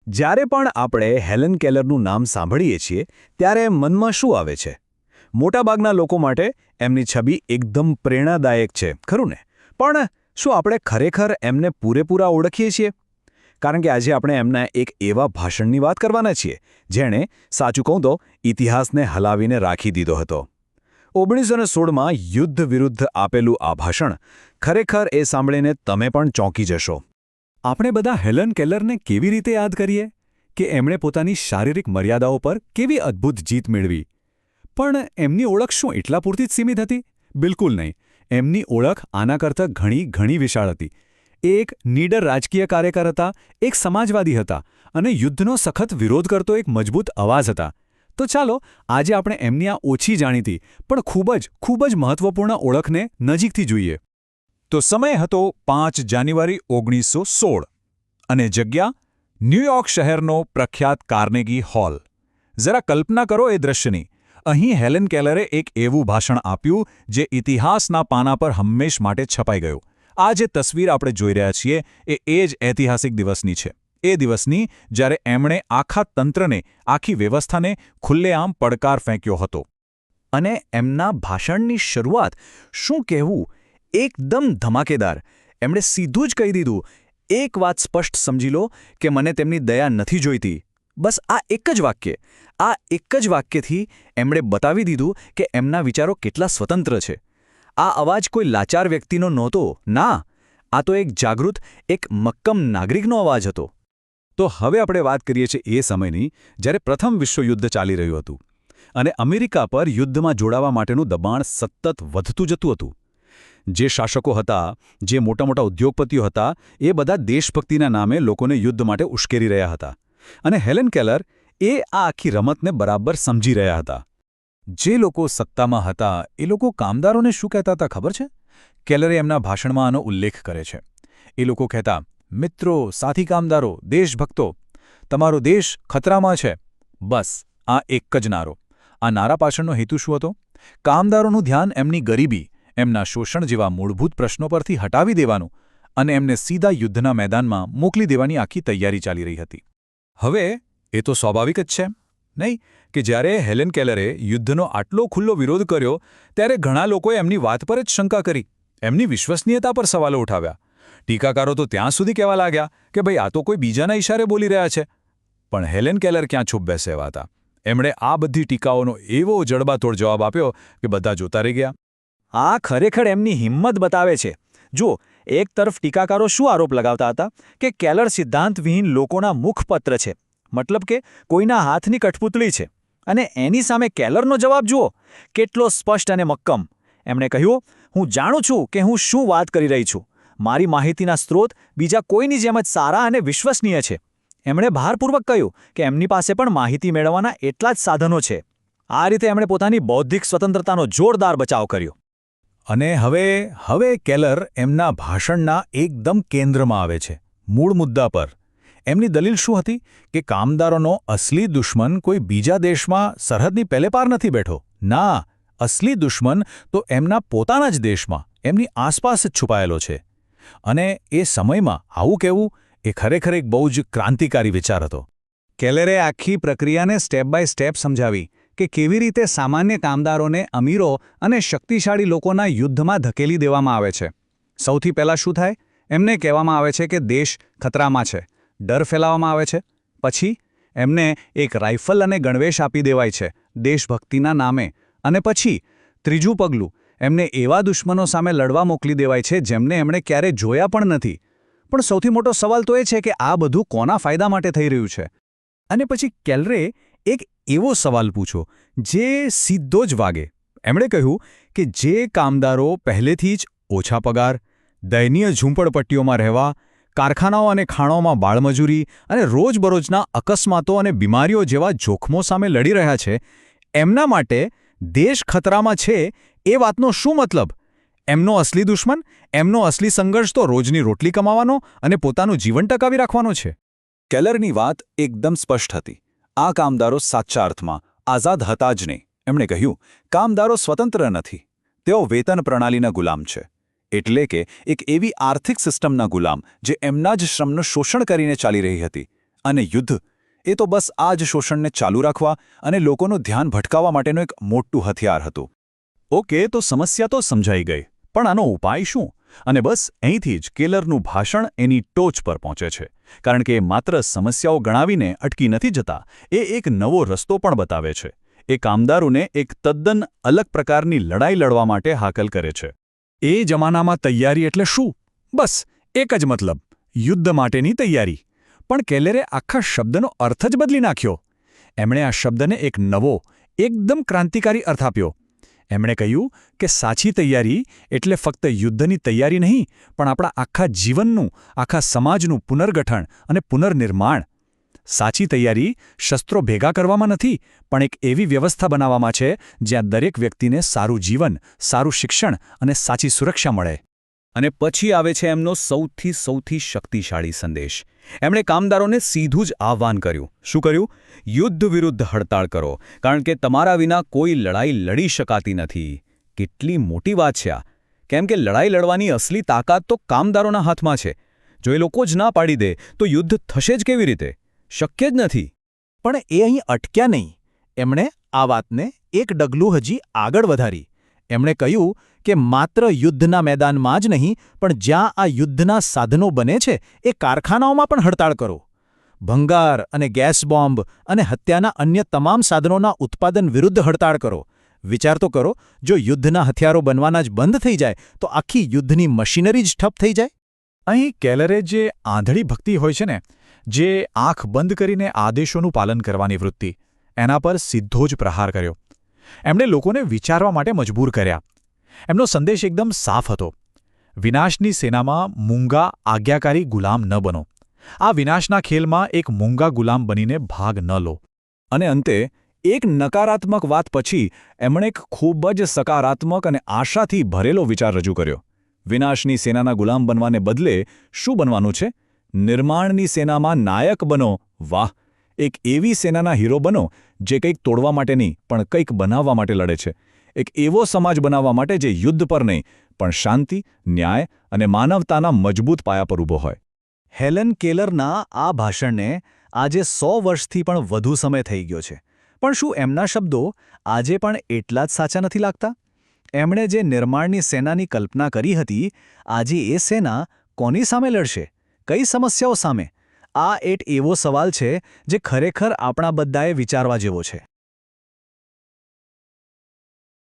જ્યારે પણ આપણે હેલન કેલરનું નામ સાંભળીએ છીએ ત્યારે મનમાં શું આવે છે? મોટાભાગના લોકો માટે એમની છબી એકદમ પ્રેરણાદાયક છે, ખરું ને? પણ શું આપણે ખરેખર એમને પૂરેપૂરા ઓળખીએ છીએ? કારણ કે આજે આપણે એમના એક એવા ભાષણની વાત કરવાના છીએ જેણે, સાચું કહું તો, ઇતિહાસને હલાવીને રાખી દીધો હતો. 1916માં યુદ્ધ વિરુદ્ધ આપેલું આ ભાષણ, ખરેખર એ સાંભળીને તમે પણ ચોંકી જશો. આપણે બધા હેલન કેલરને કેવી રીતે યાદ કરીએ કે એમણે પોતાની શારીરિક મર્યાદાઓ પર કેવી અદ્ભુત જીત મેળવી. પણ એમની ઓળખ શું એટલા પૂરતી જ સીમિત હતી? બિલકુલ નહીં. એમની ઓળખ આના કરતાં ઘણી વિશાળ હતી. એ એક નીડર રાજકીય કાર્યકર હતા, એક સમાજવાદી હતા અને યુદ્ધનો સખત વિરોધ કરતો એક મજબૂત અવાજ હતા. તો ચાલો આજે આપણે એમની આ ઓછી જાણીતી પણ ખૂબ જ મહત્વપૂર્ણ ઓળખને નજીકથી જોઈએ. તો સમય હતો 5 જાન્યુઆરી 1916 અને જગ્યા ન્યૂયોર્ક શહેરનો પ્રખ્યાત કાર્નેગી હોલ. જરા કલ્પના કરો એ દ્રશ્યની. અહીં હેલન કેલરે એક એવું ભાષણ આપ્યું જે ઇતિહાસના પાના પર હંમેશ માટે છપાઈ ગયું. આ જે તસવીર આપણે જોઈ રહ્યા છીએ એ જ ઐતિહાસિક દિવસની છે. એ દિવસની જ્યારે એમણે આખા તંત્રને, આખી વ્યવસ્થાને ખુલ્લેઆમ પડકાર ફેંક્યો હતો. અને એમના ભાષણની શરૂઆત, શું કહેવું, એકદમ ધમાકેદાર. એમણે સીધું જ કહી દીધું, એક વાત સ્પષ્ટ સમજી લો કે મને તેમની દયા નથી જોઈતી. બસ આ એક જ વાક્યથી એમણે બતાવી દીધું કે એમના વિચારો કેટલા સ્વતંત્ર છે. આ અવાજ કોઈ લાચાર વ્યક્તિનો નહોતો. ના, આ તો એક જાગૃત, એક મક્કમ નાગરિકનો અવાજ હતો. તો હવે આપણે વાત કરીએ છીએ એ સમયની જ્યારે પ્રથમ વિશ્વયુદ્ધ ચાલી રહ્યું હતું અને અમેરિકા પર યુદ્ધમાં જોડાવા માટેનું દબાણ સતત વધતું જતું હતું. જે શાસકો હતા, જે મોટા ઉદ્યોગપતિઓ હતા, એ બધા દેશભક્તિના નામે લોકોને યુદ્ધ માટે ઉશ્કેરી રહ્યા હતા. અને હેલન કેલર એ આ આખી રમતને બરાબર સમજી રહ્યા હતા. જે લોકો સત્તામાં હતા એ લોકો કામદારોને શું કહેતા હતા ખબર છે? કેલરે એમના ભાષણમાં આનો ઉલ્લેખ કરે છે. એ લોકો કહેતા, મિત્રો, સાથી કામદારો, દેશભક્તો, તમારો દેશ ખતરામાં છે. બસ આ એક જ નારો. આ નારા પાછળનો હેતુ શું હતો? કામદારોનું ધ્યાન એમની ગરીબી, એમના શોષણ જેવા મૂળભૂત પ્રશ્નો પરથી હટાવી દેવાનું અને એમને સીધા યુદ્ધના મેદાનમાં મોકલી દેવાની આખી તૈયારી ચાલી રહી હતી. હવે એ તો સ્વાભાવિક જ છે, નહીં કે જ્યારે હેલન કેલરે યુદ્ધનો આટલો ખુલ્લો વિરોધ કર્યો ત્યારે ઘણા લોકોએ એમની વાત પર જ શંકા કરી, એમની વિશ્વસનીયતા પર સવાલો ઉઠાવ્યા. ટીકાકારો તો ત્યાં સુધી કહેવા લાગ્યા કે ભાઈ આ તો કોઈ બીજાના ઇશારે બોલી રહ્યા છે. પણ હેલન કેલર ક્યાં ચૂપ બેસેવા હતા. એમણે આ બધી ટીકાઓનો એવો જડબાતોડ જવાબ આપ્યો કે બધા જોતા રહી ગયા. આ ખરેખર એમની હિંમત બતાવે છે. જુઓ, એક તરફ ટીકાકારો શું આરોપ લગાવતા હતા કે કેલર સિદ્ધાંતવિહીન લોકોના મુખપત્ર છે, મતલબ કે કોઈના હાથની કઠપૂતળી છે. અને એની સામે કેલરનો જવાબ જુઓ, કેટલો સ્પષ્ટ અને મક્કમ. એમણે કહ્યું, હું જાણું છું કે હું શું વાત કરી રહી છું. મારી માહિતીના સ્ત્રોત બીજા કોઈની જેમ જ સારા અને વિશ્વસનીય છે. એમણે ભારપૂર્વક કહ્યું કે એમની પાસે પણ માહિતી મેળવવાના એટલા જ સાધનો છે. આ રીતે એમણે પોતાની બૌદ્ધિક સ્વતંત્રતાનો જોરદાર બચાવ કર્યો. અને હવે કેલર એમના ભાષણના એકદમ કેન્દ્રમાં આવે છે, મૂળ મુદ્દા પર. એમની દલીલ શું હતી કે કામદારોનો અસલી દુશ્મન કોઈ બીજા દેશમાં સરહદની પેલે પાર નથી બેઠો. ના, અસલી દુશ્મન તો એમના પોતાના જ દેશમાં, એમની આસપાસ જ છુપાયેલો છે. અને એ સમયમાં આવું કહેવું એ ખરેખર એક બહુ જ ક્રાંતિકારી વિચાર હતો. કેલરે આખી પ્રક્રિયાને સ્ટેપ બાય સ્ટેપ સમજાવી કે કેવી રીતે સામાન્ય કામદારોને અમીરો અને શક્તિશાળી લોકોના યુદ્ધમાં ધકેલી દેવામાં આવે છે. સૌથી પહેલાં શું થાય? એમને કહેવામાં આવે છે કે દેશ ખતરામાં છે, ડર ફેલાવવામાં આવે છે. પછી એમને એક રાઇફલ અને ગણવેશ આપી દેવાય છે દેશભક્તિના નામે. અને પછી ત્રીજું પગલું, એમને એવા દુશ્મનો સામે લડવા મોકલી દેવાય છે જેમને એમણે ક્યારેય જોયા પણ નથી. પણ સૌથી મોટો સવાલ તો એ છે કે આ બધું કોના ફાયદા માટે થઈ રહ્યું છે? અને પછી કેલરે એક એવો સવાલ પૂછો જે સીધો જ વાગે. એમણે કહ્યું કે જે કામદારો પહેલેથી જ ઓછા પગાર, દયનીય ઝૂંપડપટ્ટીઓમાં રહેવા, કારખાનાઓ અને ખાણોમાં બાળમજૂરી અને રોજબરોજના અકસ્માતો અને બીમારીઓ જેવા જોખમો સામે લડી રહ્યા છે, એમના માટે દેશ ખતરામાં છે એ વાતનો શું મતલબ? એમનો અસલી દુશ્મન, એમનો અસલી સંઘર્ષ તો રોજની રોટલી કમાવાનો અને પોતાનું જીવન ટકાવી રાખવાનો છે. કેલરની વાત એકદમ સ્પષ્ટ હતી. આ કામદારો સાચા અર્થમાં આઝાદ હતા જ નહીં. એમણે કહ્યું, કામદારો સ્વતંત્ર નથી, તેઓ વેતન પ્રણાલીના ગુલામ છે. એટલે કે એક એવી આર્થિક સિસ્ટમના ગુલામ જે એમના જ શ્રમનું શોષણ કરીને ચાલી રહી હતી. અને યુદ્ધ એ તો બસ આ જ શોષણને ચાલુ રાખવા અને લોકોનું ધ્યાન ભટકાવવા માટેનું એક મોટું હથિયાર હતું. ઓકે, તો સમસ્યા તો સમજાઈ ગઈ, પણ આનો ઉપાય શું? અને બસ અહીંથી જ કેલરનું ભાષણ એની ટોચ પર પહોંચે છે, કારણ કે એ માત્ર સમસ્યાઓ ગણાવીને અટકી નથી જતા, એ એક નવો રસ્તો પણ બતાવે છે. એ કામદારોને એક તદ્દન અલગ પ્રકારની લડાઈ લડવા માટે હાકલ કરે છે. એ જમાનામાં તૈયારી એટલે શું? બસ એક જ મતલબ, યુદ્ધ માટેની તૈયારી. પણ કેલરે આખા શબ્દનો અર્થ જ બદલી નાખ્યો. એમણે આ શબ્દને એક નવો, એકદમ ક્રાંતિકારી અર્થ આપ્યો. એમણે કહ્યું કે સાચી તૈયારી એટલે ફક્ત યુદ્ધની તૈયારી નહીં, પણ આપણા આખા જીવનનું, આખા સમાજનું પુનર્ગઠન અને પુનર્નિર્માણ. સાચી તૈયારી શસ્ત્રો ભેગા કરવામાં નથી, પણ એક એવી વ્યવસ્થા બનાવવામાં છે જ્યાં દરેક વ્યક્તિને સારું જીવન, સારું શિક્ષણ અને સાચી સુરક્ષા મળે. અને પછી આવે છે એમનો સૌથી શક્તિશાળી સંદેશ. એમણે કામદારોને સીધું જ આહ્વાન કર્યું. શું કર્યું? યુદ્ધ વિરુદ્ધ હડતાળ કરો, કારણ કે તમારા વિના કોઈ લડાઈ લડી શકાતી નથી. કેટલી મોટી વાત છે આ! કેમ કે લડાઈ લડવાની અસલી તાકાત તો કામદારોના હાથમાં છે. જો એ લોકો જ ના પાડી દે તો યુદ્ધ થશે જ કેવી રીતે? શક્ય જ નથી. પણ એ અહીં અટક્યા નહીં. એમણે આ વાતને એક ડગલું હજી આગળ વધારી. એમણે કહ્યું કે માત્ર યુદ્ધના મેદાનમાં જ નહીં, પણ જ્યાં આ યુદ્ધના સાધનો બને છે એ કારખાનાઓમાં પણ હડતાળ કરો. ભંગાર અને ગેસ બોમ્બ અને હત્યાના અન્ય તમામ સાધનોના ઉત્પાદન વિરુદ્ધ હડતાળ કરો. વિચાર તો કરો, જો યુદ્ધના હથિયારો બનવાના જ બંધ થઈ જાય તો આખી યુદ્ધની મશીનરી જ ઠપ થઈ જાય. અહીં કેલરે જે આંધળી ભક્તિ હોય છે ને, જે આંખ બંધ કરીને આદેશોનું પાલન કરવાની વૃત્તિ, એના પર સીધો જ પ્રહાર કર્યો. એમણે લોકોને વિચારવા માટે મજબૂર કર્યા. એમનો સંદેશ એકદમ સાફ હતો. વિનાશની સેનામાં મૂંગા આજ્ઞાકારી ગુલામ ન બનો. આ વિનાશના ખેલમાં એક મૂંગા ગુલામ બનીને ભાગ ન લો. અને અંતે એક નકારાત્મક વાત પછી એમણે એક ખૂબ જ સકારાત્મક અને આશાથી ભરેલો વિચાર રજૂ કર્યો. વિનાશની સેનાના ગુલામ બનવાને બદલે શું બનવાનું છે? નિર્માણની સેનામાં નાયક બનો. વાહ! એક એવી સેનાના હીરો બનો જે કંઈક તોડવા માટે નહીં, પણ કંઈક બનાવવા માટે લડે છે. એક એવો સમાજ બનાવવા માટે જે યુદ્ધ પર નહીં, પણ શાંતિ, ન્યાય અને માનવતાના મજબૂત પાયા પર ઊભો હોય. હેલન કેલરના આ ભાષણને આજે 100 વર્ષથી પણ વધુ સમય થઈ ગયો છે. પણ શું એમના શબ્દો આજે પણ એટલા જ સાચા નથી લાગતા? એમણે જે નિર્માણની સેનાની કલ્પના કરી હતી, આજે એ સેના કોની સામે લડશે? કઈ સમસ્યાઓ સામે? આ એક એવો સવાલ છે જે ખરેખર આપણા બધાએ વિચારવા જેવો છે.